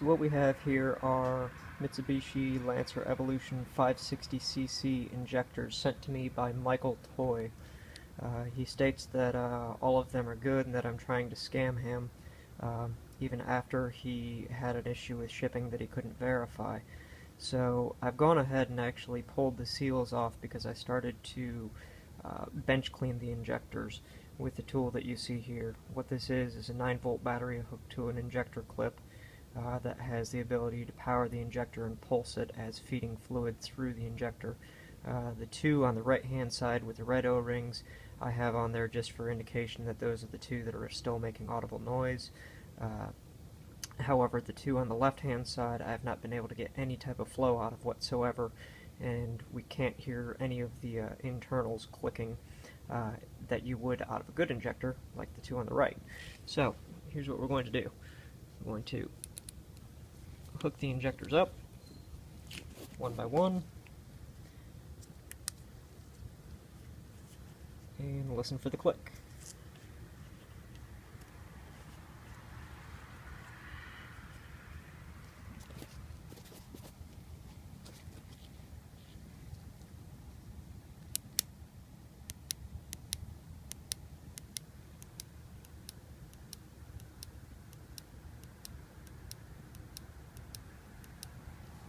So what we have here are Mitsubishi Lancer Evolution 560cc injectors sent to me by Michael Toy. He states that all of them are good and that I'm trying to scam him, even after he had an issue with shipping that he couldn't verify. So I've gone ahead and actually pulled the seals off because I started to bench clean the injectors with the tool that you see here. What this is a 9-volt battery hooked to an injector clip that has the ability to power the injector and pulse it as feeding fluid through the injector. The two on the right hand side with the red O-rings I have on there just for indication that those are the two that are still making audible noise. However, the two on the left hand side I have not been able to get any type of flow out of whatsoever, and we can't hear any of the internals clicking that you would out of a good injector like the two on the right. So here's what we're going to do. We're going to hook the injectors up one by one and listen for the click.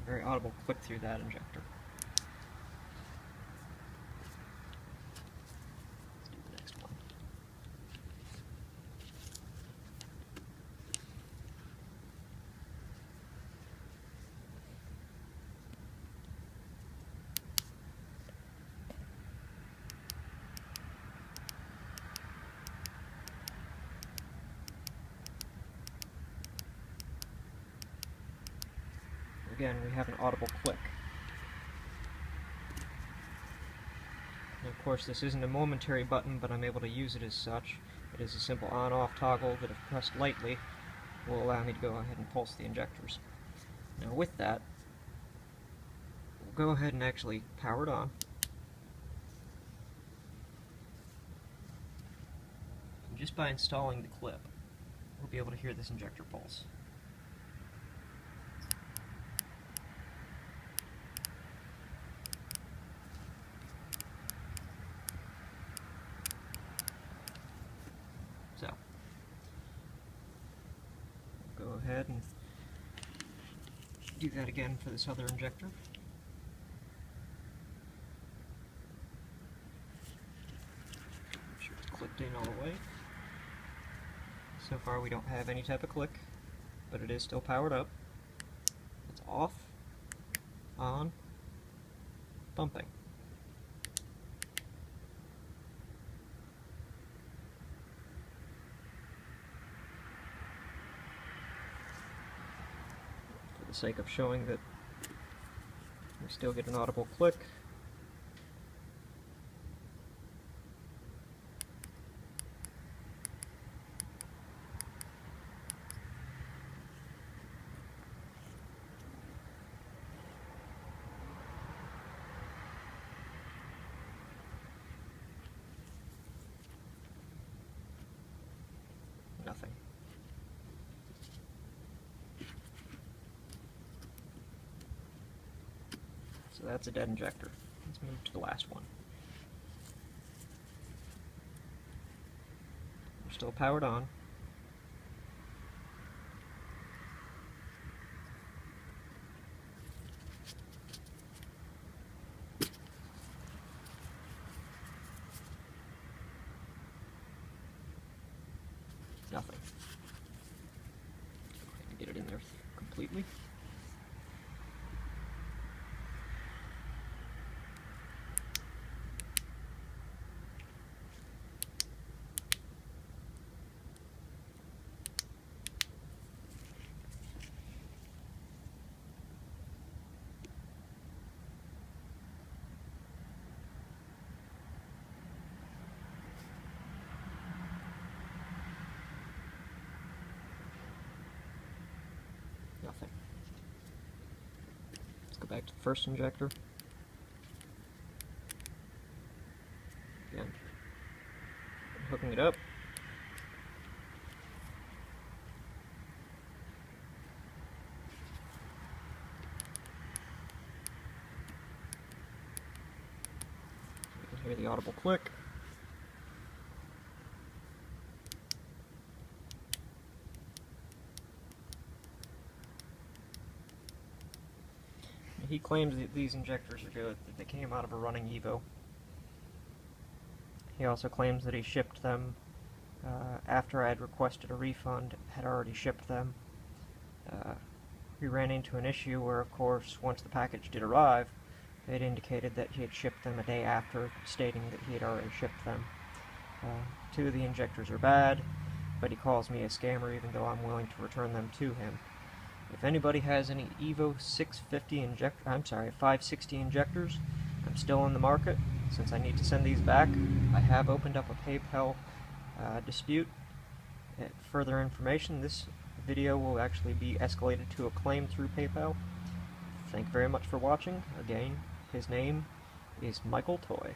Very audible click through that injector. Let's do the next one. Again, we have an audible click. And of course, this isn't a momentary button, but I'm able to use it as such. It is a simple on-off toggle that, if pressed lightly, will allow me to go ahead and pulse the injectors. Now with that, we'll go ahead and actually power it on. And just by installing the clip, we'll be able to hear this injector pulse. So, we'll go ahead and do that again for this other injector. Make sure it's clipped in all the way. So far we don't have any type of click, but it is still powered up. It's off, on, pumping. For the sake of showing that we still get an audible click, nothing. So that's a dead injector. Let's move to the last one. We're still powered on. Nothing. Get it in there completely. Nothing. Let's go back to the first injector. Again, hooking it up. me the audible click. He claims that these injectors are good, that they came out of a running Evo. He also claims that he shipped them after I had requested a refund, had already shipped them. We ran into an issue where, of course, once the package did arrive, it indicated that he had shipped them a day after, stating that he had already shipped them. Two of the injectors are bad, but he calls me a scammer even though I'm willing to return them to him. If anybody has any Evo 560 injectors, I'm still in the market. Since I need to send these back, I have opened up a PayPal dispute. Further information, this video will actually be escalated to a claim through PayPal. Thank you very much for watching. Again, his name is Michael Toy.